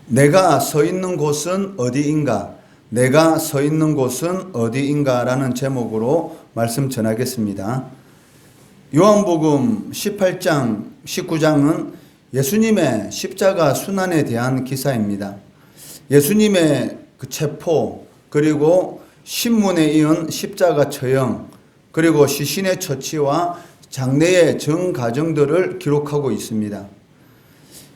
내가 서 있는 곳은 어디인가? 내가 서 있는 곳은 어디인가? 라는 제목으로 말씀 전하겠습니다. 요한복음 18장, 19장은 예수님의 십자가 순환에 대한 기사입니다. 예수님의 그 체포, 그리고 신문에 이은 십자가 처형, 그리고 시신의 처치와 장례의 전 과정들을 기록하고 있습니다.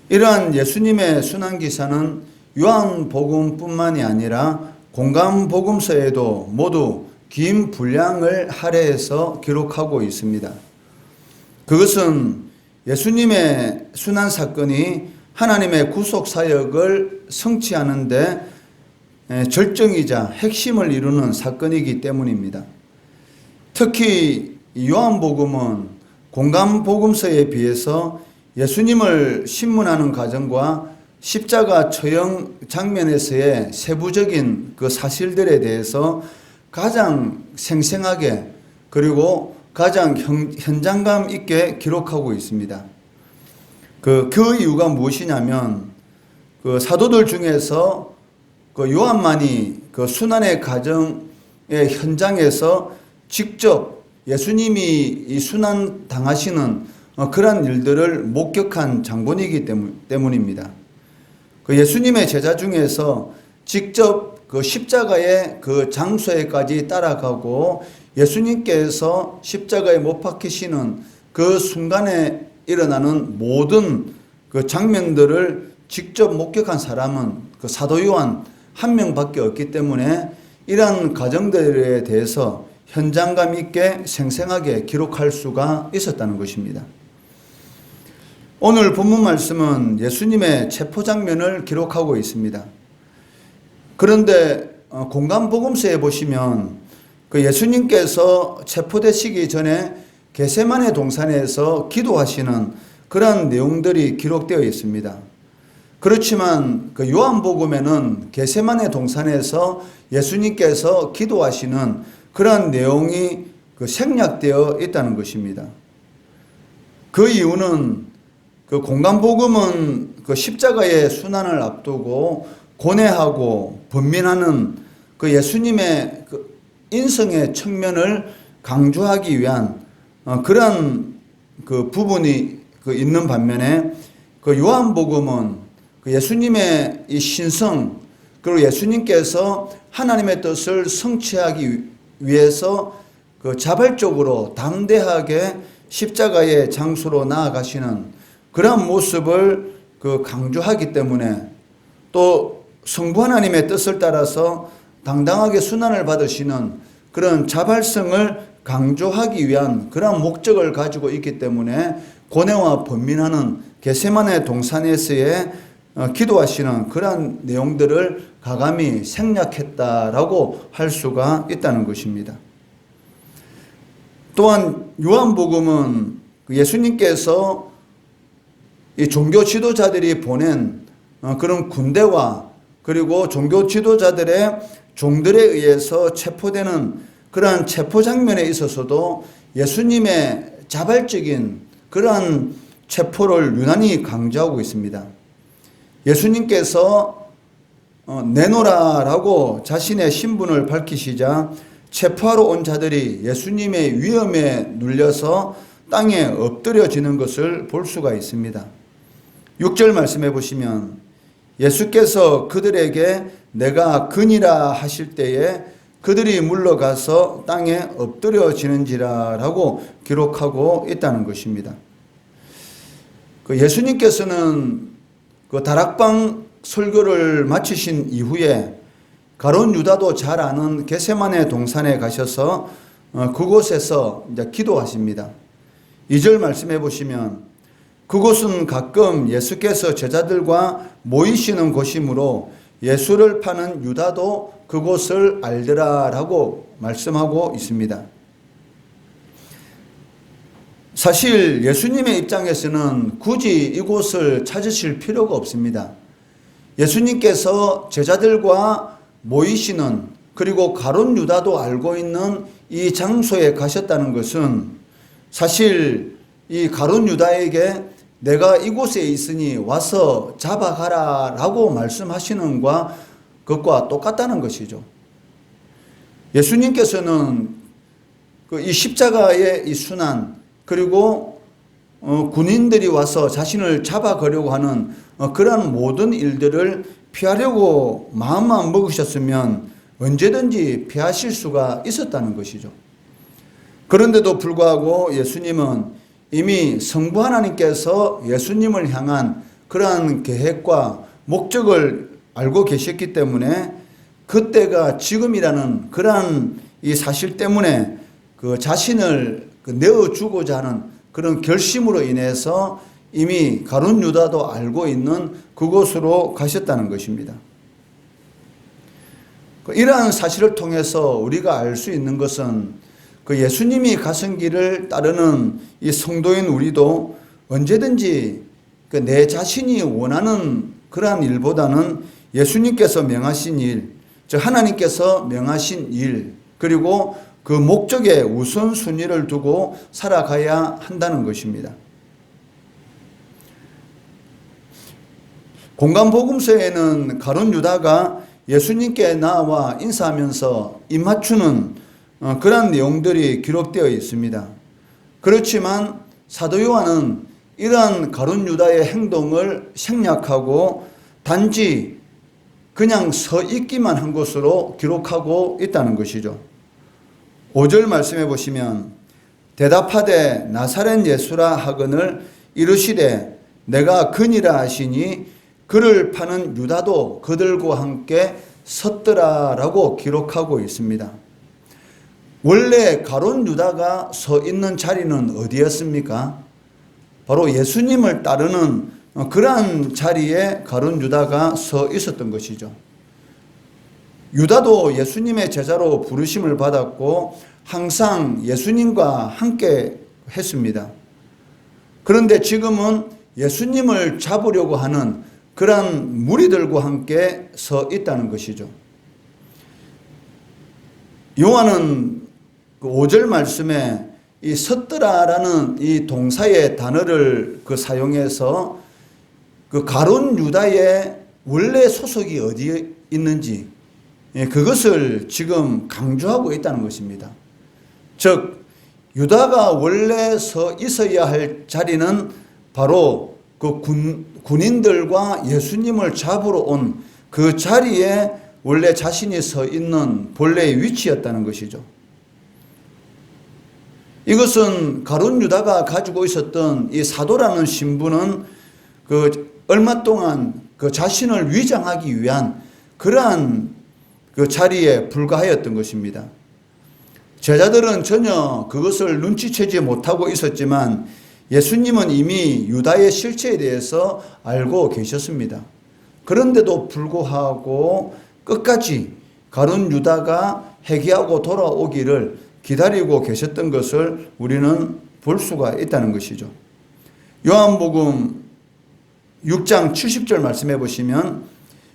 이러한 예수님의 순환기사는 요한복음뿐만이 아니라 공감복음서에도 모두 긴 분량을 할애해서 기록하고 있습니다. 그것은 예수님의 순환사건이 하나님의 구속사역을 성취하는데 절정이자 핵심을 이루는 사건이기 때문입니다. 특히 요한복음은 공감복음서에 비해서 예수님을 신문하는 과정과 십자가 처형 장면에서의 세부적인 그 사실들에 대해서 가장 생생하게 그리고 가장 현장감 있게 기록하고 있습니다. 그 이유가 무엇이냐면 그 사도들 중에서 그 요한만이 그 순환의 과정의 현장에서 직접 예수님이 이 순환 당하시는 그러한 일들을 목격한 장본이기 때문입니다. 그 예수님의 제자 중에서 직접 그 십자가의 그 장소에까지 따라가고 예수님께서 십자가에 못 박히시는 그 순간에 일어나는 모든 그 장면들을 직접 목격한 사람은 그 사도 요한 한 명밖에 없기 때문에 이러한 과정들에 대해서 현장감 있게 생생하게 기록할 수가 있었다는 것입니다. 오늘 본문 말씀은 예수님의 체포 장면을 기록하고 있습니다. 그런데 공감복음서에 보시면 그 예수님께서 체포되시기 전에 겟세마네 동산에서 기도하시는 그런 내용들이 기록되어 있습니다. 그렇지만 그 요한복음에는 겟세마네 동산에서 예수님께서 기도하시는 그런 내용이 그 생략되어 있다는 것입니다. 그 이유는 그 공감복음은 그 십자가의 순환을 앞두고 고뇌하고 번민하는 그 예수님의 그 인성의 측면을 강조하기 위한 그런 그 부분이 그 있는 반면에 그 요한복음은 그 예수님의 이 신성 그리고 예수님께서 하나님의 뜻을 성취하기 위해서 그 자발적으로 담대하게 십자가의 장소로 나아가시는 그런 모습을 그 강조하기 때문에 또 성부 하나님의 뜻을 따라서 당당하게 순환을 받으시는 그런 자발성을 강조하기 위한 그런 목적을 가지고 있기 때문에 고뇌와 번민하는 겟세마네 동산에서의 기도하시는 그런 내용들을 가감히 생략했다라고 할 수가 있다는 것입니다. 또한 요한복음은 예수님께서 이 종교 지도자들이 보낸 그런 군대와 그리고 종교 지도자들의 종들에 의해서 체포되는 그러한 체포 장면에 있어서도 예수님의 자발적인 그러한 체포를 유난히 강조하고 있습니다. 예수님께서 내놓으라라고 자신의 신분을 밝히시자 체포하러 온 자들이 예수님의 위험에 눌려서 땅에 엎드려지는 것을 볼 수가 있습니다. 6절 말씀해 보시면 예수께서 그들에게 내가 그니라 하실 때에 그들이 물러가서 땅에 엎드려지는지라 라고 기록하고 있다는 것입니다. 그 예수님께서는 그 다락방 설교를 마치신 이후에 가룟 유다도 잘 아는 겟세마네 동산에 가셔서 그곳에서 이제 기도하십니다. 2절 말씀해 보시면 그곳은 가끔 예수께서 제자들과 모이시는 곳이므로 예수를 파는 유다도 그곳을 알더라라고 말씀하고 있습니다. 사실 예수님의 입장에서는 굳이 이곳을 찾으실 필요가 없습니다. 예수님께서 제자들과 모이시는 그리고 가룟 유다도 알고 있는 이 장소에 가셨다는 것은 사실 이 가룟 유다에게 내가 이곳에 있으니 와서 잡아가라 라고 말씀하시는 것과 똑같다는 것이죠. 예수님께서는 이 십자가의 이 순환, 그리고 군인들이 와서 자신을 잡아가려고 하는 그러한 모든 일들을 피하려고 마음만 먹으셨으면 언제든지 피하실 수가 있었다는 것이죠. 그런데도 불구하고 예수님은 이미 성부 하나님께서 예수님을 향한 그러한 계획과 목적을 알고 계셨기 때문에 그때가 지금이라는 그러한 이 사실 때문에 그 자신을 내어주고자 하는 그런 결심으로 인해서 이미 가룟 유다도 알고 있는 그곳으로 가셨다는 것입니다. 이러한 사실을 통해서 우리가 알 수 있는 것은 그 예수님이 가신 길을 따르는 이 성도인 우리도 언제든지 내 자신이 원하는 그러한 일보다는 예수님께서 명하신 일, 즉 하나님께서 명하신 일, 그리고 그 목적에 우선순위를 두고 살아가야 한다는 것입니다. 공간복음서에는 가룟 유다가 예수님께 나와 인사하면서 입맞추는 그런 내용들이 기록되어 있습니다. 그렇지만 사도 요한은 이러한 가룟 유다의 행동을 생략하고 단지 그냥 서 있기만 한 것으로 기록하고 있다는 것이죠. 5절 말씀해 보시면 대답하되 나사렛 예수라 하거늘 이르시되 내가 그니라 하시니 그를 파는 유다도 그들과 함께 섰더라라고 기록하고 있습니다. 원래 가룟 유다가 서 있는 자리는 어디였습니까? 바로 예수님을 따르는 그러한 자리에 가룟 유다가 서 있었던 것이죠. 유다도 예수님의 제자로 부르심을 받았고 항상 예수님과 함께 했습니다. 그런데 지금은 예수님을 잡으려고 하는 그러한 무리들과 함께 서 있다는 것이죠. 요한은 그 5절 말씀에 이 섰더라라는 이 동사의 단어를 사용해서 그 가룟 유다의 원래 소속이 어디에 있는지 그것을 지금 강조하고 있다는 것입니다. 즉 유다가 원래 서 있어야 할 자리는 바로 그 군인들과 예수님을 잡으러 온 그 자리에 원래 자신이 서 있는 본래의 위치였다는 것이죠. 이것은 가룟 유다가 가지고 있었던 이 사도라는 신분은 얼마 동안 자신을 위장하기 위한 그러한 자리에 불과하였던 것입니다. 제자들은 전혀 그것을 눈치채지 못하고 있었지만 예수님은 이미 유다의 실체에 대해서 알고 계셨습니다. 그런데도 불구하고 끝까지 가룟 유다가 회개하고 돌아오기를 기다리고 계셨던 것을 우리는 볼 수가 있다는 것이죠. 요한복음 6장 70절 말씀해 보시면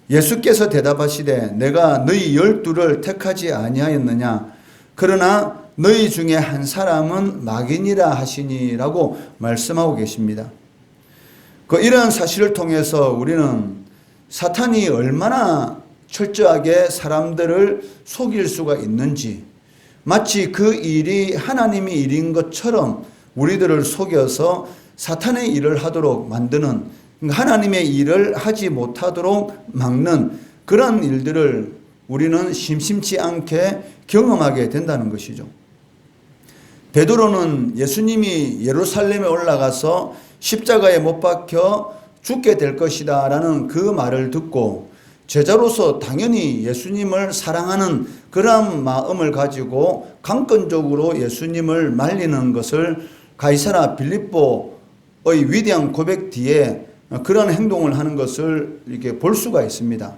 예수께서 대답하시되 내가 너희 12를 택하지 아니하였느냐 그러나 너희 중에 한 사람은 마귀니라 하시니라고 말씀하고 계십니다. 이러한 사실을 통해서 우리는 사탄이 얼마나 철저하게 사람들을 속일 수가 있는지, 마치 그 일이 하나님의 일인 것처럼 우리들을 속여서 사탄의 일을 하도록 만드는, 하나님의 일을 하지 못하도록 막는 그런 일들을 우리는 심심치 않게 경험하게 된다는 것이죠. 베드로는 예수님이 예루살렘에 올라가서 십자가에 못 박혀 죽게 될 것이다 라는 그 말을 듣고 제자로서 당연히 예수님을 사랑하는 그런 마음을 가지고 강권적으로 예수님을 말리는 것을 가이사랴 빌립보의 위대한 고백 뒤에 그런 행동을 하는 것을 이렇게 볼 수가 있습니다.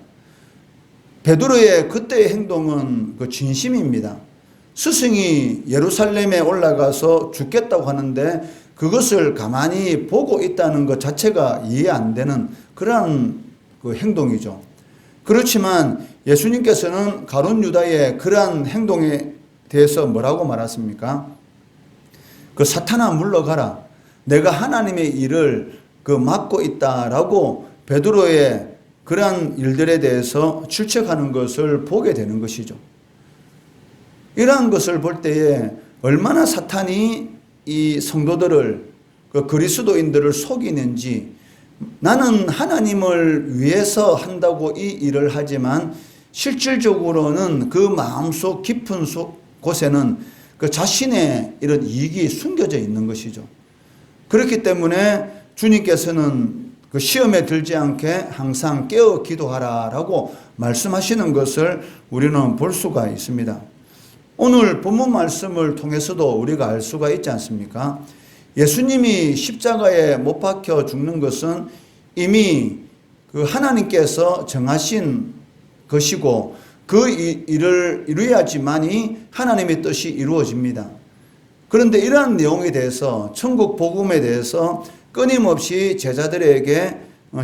베드로의 그때의 행동은 진심입니다. 스승이 예루살렘에 올라가서 죽겠다고 하는데 그것을 가만히 보고 있다는 것 자체가 이해 안 되는 그러한 행동이죠. 그렇지만 예수님께서는 가룟 유다의 그러한 행동에 대해서 뭐라고 말하십니까? 사탄아 물러가라. 내가 하나님의 일을 맡고 있다라고 베드로의 그러한 일들에 대해서 출첵하는 것을 보게 되는 것이죠. 이러한 것을 볼 때에 얼마나 사탄이 이 성도들을, 그리스도인들을 속이는지, 나는 하나님을 위해서 한다고 이 일을 하지만 실질적으로는 그 마음속 깊은 곳에는 그 자신의 이런 이익이 숨겨져 있는 것이죠. 그렇기 때문에 주님께서는 그 시험에 들지 않게 항상 깨어 기도하라라고 말씀하시는 것을 우리는 볼 수가 있습니다. 오늘 본문 말씀을 통해서도 우리가 알 수가 있지 않습니까? 예수님이 십자가에 못 박혀 죽는 것은 이미 그 하나님께서 정하신 것이고 그 일을 이루어야지만이 하나님의 뜻이 이루어집니다. 그런데 이러한 내용에 대해서, 천국 복음에 대해서 끊임없이 제자들에게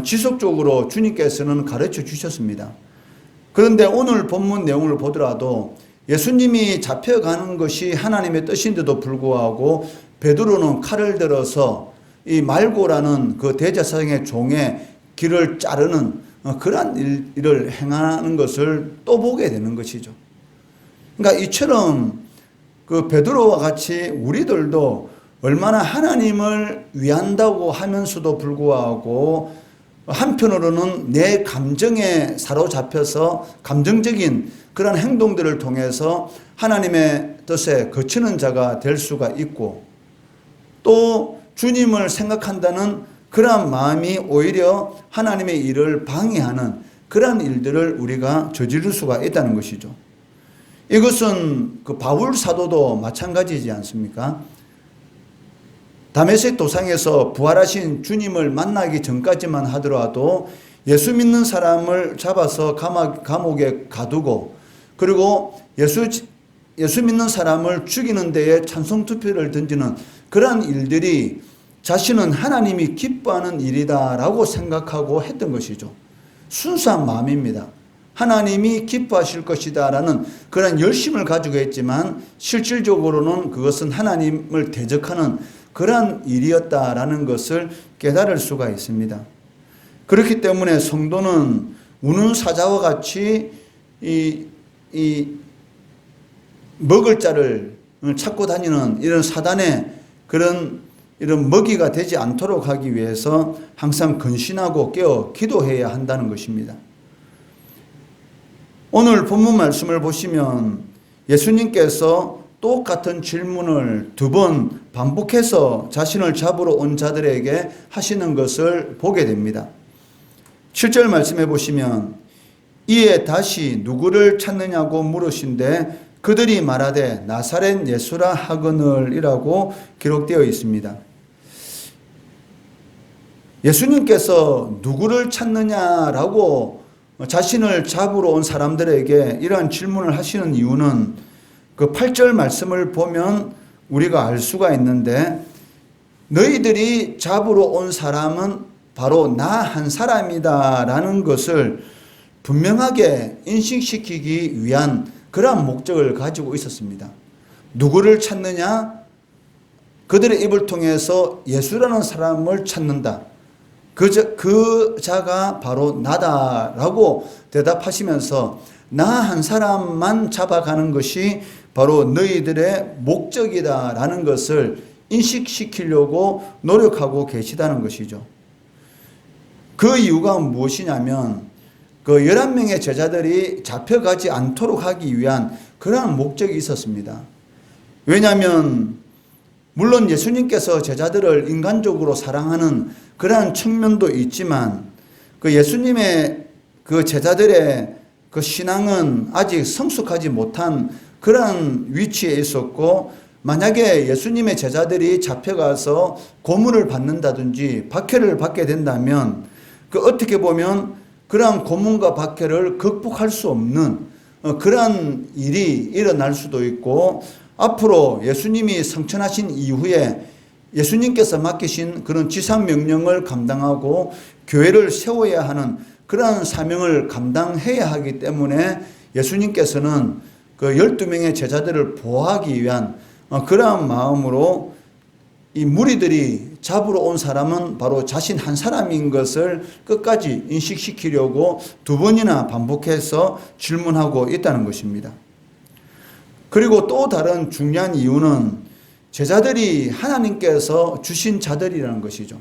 지속적으로 주님께서는 가르쳐 주셨습니다. 그런데 오늘 본문 내용을 보더라도 예수님이 잡혀가는 것이 하나님의 뜻인데도 불구하고 베드로는 칼을 들어서 이 말고라는 그 대제사장의 종의 길을 자르는 그러한 일을 행하는 것을 또 보게 되는 것이죠. 그러니까 이처럼 그 베드로와 같이 우리들도 얼마나 하나님을 위한다고 하면서도 불구하고 한편으로는 내 감정에 사로잡혀서 감정적인 그런 행동들을 통해서 하나님의 뜻에 거치는 자가 될 수가 있고, 또 주님을 생각한다는 그러한 마음이 오히려 하나님의 일을 방해하는 그러한 일들을 우리가 저지를 수가 있다는 것이죠. 이것은 그 바울 사도도 마찬가지지 않습니까? 다메섹 도상에서 부활하신 주님을 만나기 전까지만 하더라도 예수 믿는 사람을 잡아서 감옥에 가두고, 그리고 예수 믿는 사람을 죽이는 데에 찬송 투표를 던지는 그러한 일들이 자신은 하나님이 기뻐하는 일이다라고 생각하고 했던 것이죠. 순수한 마음입니다. 하나님이 기뻐하실 것이다라는 그런 열심을 가지고 했지만 실질적으로는 그것은 하나님을 대적하는 그러한 일이었다라는 것을 깨달을 수가 있습니다. 그렇기 때문에 성도는 우는 사자와 같이 이 먹을 자를 찾고 다니는 이런 사단의 이런 먹이가 되지 않도록 하기 위해서 항상 근신하고 깨어 기도해야 한다는 것입니다. 오늘 본문 말씀을 보시면 예수님께서 똑같은 질문을 2번 반복해서 자신을 잡으러 온 자들에게 하시는 것을 보게 됩니다. 7절 말씀해 보시면 이에 다시 누구를 찾느냐고 물으신데 그들이 말하되 나사렛 예수라 하거늘이라고 기록되어 있습니다. 예수님께서 누구를 찾느냐라고 자신을 잡으러 온 사람들에게 이러한 질문을 하시는 이유는 그 8절 말씀을 보면 우리가 알 수가 있는데, 너희들이 잡으러 온 사람은 바로 나 한 사람이다라는 것을 분명하게 인식시키기 위한 그러한 목적을 가지고 있었습니다. 누구를 찾느냐? 그들의 입을 통해서 예수라는 사람을 찾는다. 그 자가 바로 나다라고 대답하시면서 나 한 사람만 잡아가는 것이 바로 너희들의 목적이다라는 것을 인식시키려고 노력하고 계시다는 것이죠. 그 이유가 무엇이냐면 그 11명의 제자들이 잡혀가지 않도록 하기 위한 그러한 목적이 있었습니다. 왜냐하면 물론 예수님께서 제자들을 인간적으로 사랑하는 그러한 측면도 있지만 그 예수님의 그 제자들의 그 신앙은 아직 성숙하지 못한 그러한 위치에 있었고, 만약에 예수님의 제자들이 잡혀가서 고문을 받는다든지 박해를 받게 된다면 그 어떻게 보면 그러한 고문과 박해를 극복할 수 없는 그러한 일이 일어날 수도 있고, 앞으로 예수님이 성천하신 이후에 예수님께서 맡기신 그런 지상명령을 감당하고 교회를 세워야 하는 그러한 사명을 감당해야 하기 때문에 예수님께서는 그 12명의 제자들을 보호하기 위한 그러한 마음으로 이 무리들이 잡으러 온 사람은 바로 자신 한 사람인 것을 끝까지 인식시키려고 두 번이나 반복해서 질문하고 있다는 것입니다. 그리고 또 다른 중요한 이유는 제자들이 하나님께서 주신 자들이라는 것이죠.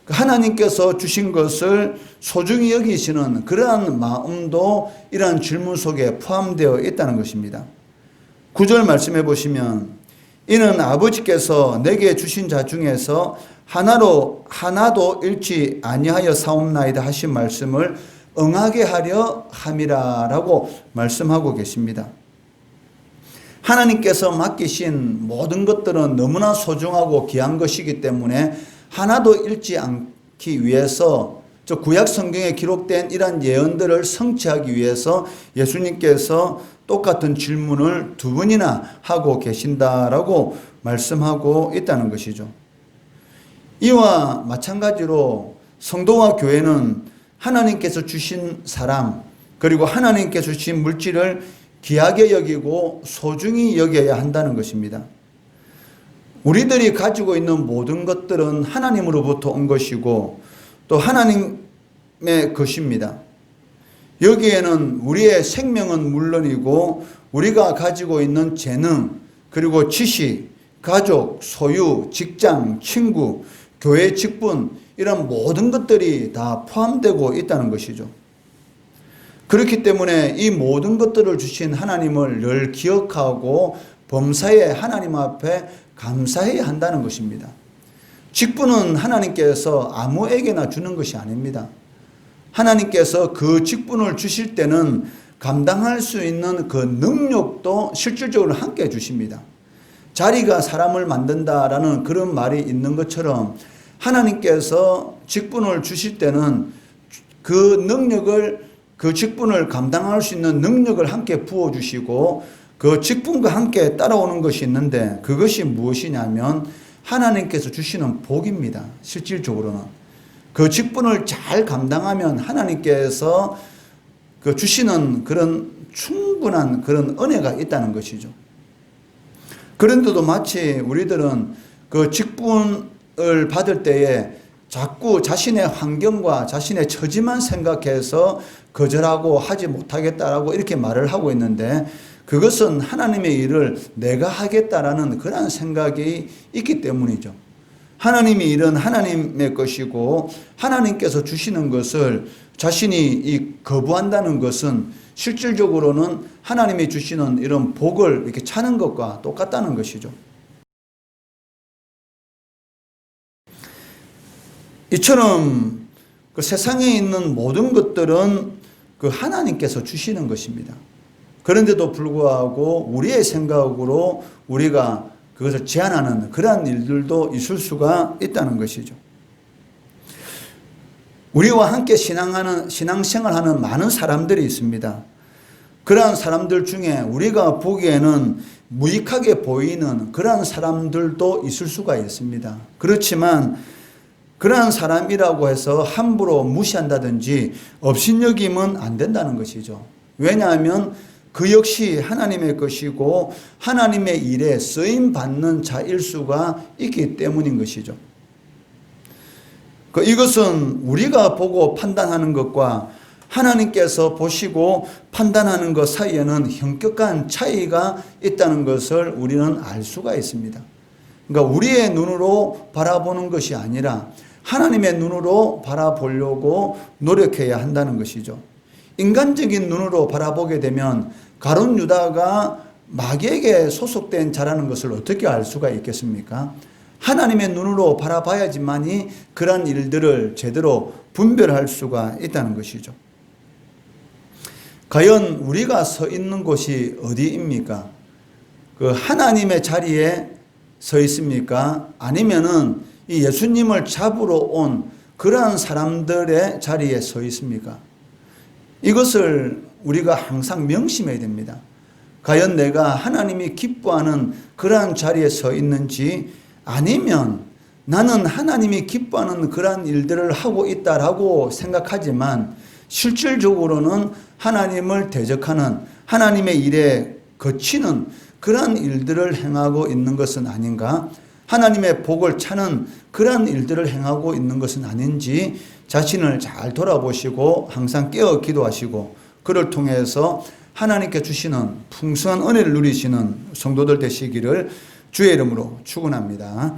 하나님께서 주신 것을 소중히 여기시는 그러한 마음도 이러한 질문 속에 포함되어 있다는 것입니다. 9절 말씀해 보시면 이는 아버지께서 내게 주신 자 중에서 하나도 잃지 아니하여 사옵나이다 하신 말씀을 응하게 하려 함이라라고 말씀하고 계십니다. 하나님께서 맡기신 모든 것들은 너무나 소중하고 귀한 것이기 때문에 하나도 잃지 않기 위해서 저 구약 성경에 기록된 이러한 예언들을 성취하기 위해서 예수님께서 똑같은 질문을 두 번이나 하고 계신다라고 말씀하고 있다는 것이죠. 이와 마찬가지로 성도와 교회는 하나님께서 주신 사람 그리고 하나님께서 주신 물질을 귀하게 여기고 소중히 여겨야 한다는 것입니다. 우리들이 가지고 있는 모든 것들은 하나님으로부터 온 것이고 또 하나님의 것입니다. 여기에는 우리의 생명은 물론이고 우리가 가지고 있는 재능 그리고 지식, 가족, 소유, 직장, 친구, 교회 직분 이런 모든 것들이 다 포함되고 있다는 것이죠. 그렇기 때문에 이 모든 것들을 주신 하나님을 늘 기억하고 범사에 하나님 앞에 감사해야 한다는 것입니다. 직분은 하나님께서 아무에게나 주는 것이 아닙니다. 하나님께서 그 직분을 주실 때는 감당할 수 있는 그 능력도 실질적으로 함께 주십니다. 자리가 사람을 만든다라는 그런 말이 있는 것처럼 하나님께서 직분을 주실 때는 그 직분을 감당할 수 있는 능력을 함께 부어주시고 그 직분과 함께 따라오는 것이 있는데 그것이 무엇이냐면 하나님께서 주시는 복입니다. 실질적으로는. 그 직분을 잘 감당하면 하나님께서 그 주시는 그런 충분한 그런 은혜가 있다는 것이죠. 그런데도 마치 우리들은 그 직분을 받을 때에 자꾸 자신의 환경과 자신의 처지만 생각해서 거절하고 하지 못하겠다라고 이렇게 말을 하고 있는데 그것은 하나님의 일을 내가 하겠다라는 그런 생각이 있기 때문이죠. 하나님의 일은 하나님의 것이고 하나님께서 주시는 것을 자신이 거부한다는 것은 실질적으로는 하나님이 주시는 이런 복을 이렇게 차는 것과 똑같다는 것이죠. 이처럼 그 세상에 있는 모든 것들은 그 하나님께서 주시는 것입니다. 그런데도 불구하고 우리의 생각으로 우리가 그것을 제한하는 그러한 일들도 있을 수가 있다는 것이죠. 우리와 함께 신앙생활하는 많은 사람들이 있습니다. 그러한 사람들 중에 우리가 보기에는 무익하게 보이는 그러한 사람들도 있을 수가 있습니다. 그렇지만 그러한 사람이라고 해서 함부로 무시한다든지 업신여기면 안 된다는 것이죠. 왜냐하면 그 역시 하나님의 것이고 하나님의 일에 쓰임받는 자일 수가 있기 때문인 것이죠. 이것은 우리가 보고 판단하는 것과 하나님께서 보시고 판단하는 것 사이에는 현격한 차이가 있다는 것을 우리는 알 수가 있습니다. 그러니까 우리의 눈으로 바라보는 것이 아니라 하나님의 눈으로 바라보려고 노력해야 한다는 것이죠. 인간적인 눈으로 바라보게 되면 가룟 유다가 마귀에게 소속된 자라는 것을 어떻게 알 수가 있겠습니까? 하나님의 눈으로 바라봐야지만이 그런 일들을 제대로 분별할 수가 있다는 것이죠. 과연 우리가 서 있는 곳이 어디입니까? 그 하나님의 자리에 서 있습니까? 아니면은 이 예수님을 잡으러 온 그러한 사람들의 자리에 서 있습니까? 이것을 우리가 항상 명심해야 됩니다. 과연 내가 하나님이 기뻐하는 그러한 자리에 서 있는지 아니면 나는 하나님이 기뻐하는 그러한 일들을 하고 있다라고 생각하지만 실질적으로는 하나님을 대적하는 하나님의 일에 거치는 그러한 일들을 행하고 있는 것은 아닌가? 하나님의 복을 차는 그러한 일들을 행하고 있는 것은 아닌지 자신을 잘 돌아보시고 항상 깨어 기도하시고 그를 통해서 하나님께 주시는 풍성한 은혜를 누리시는 성도들 되시기를 주의 이름으로 축원합니다.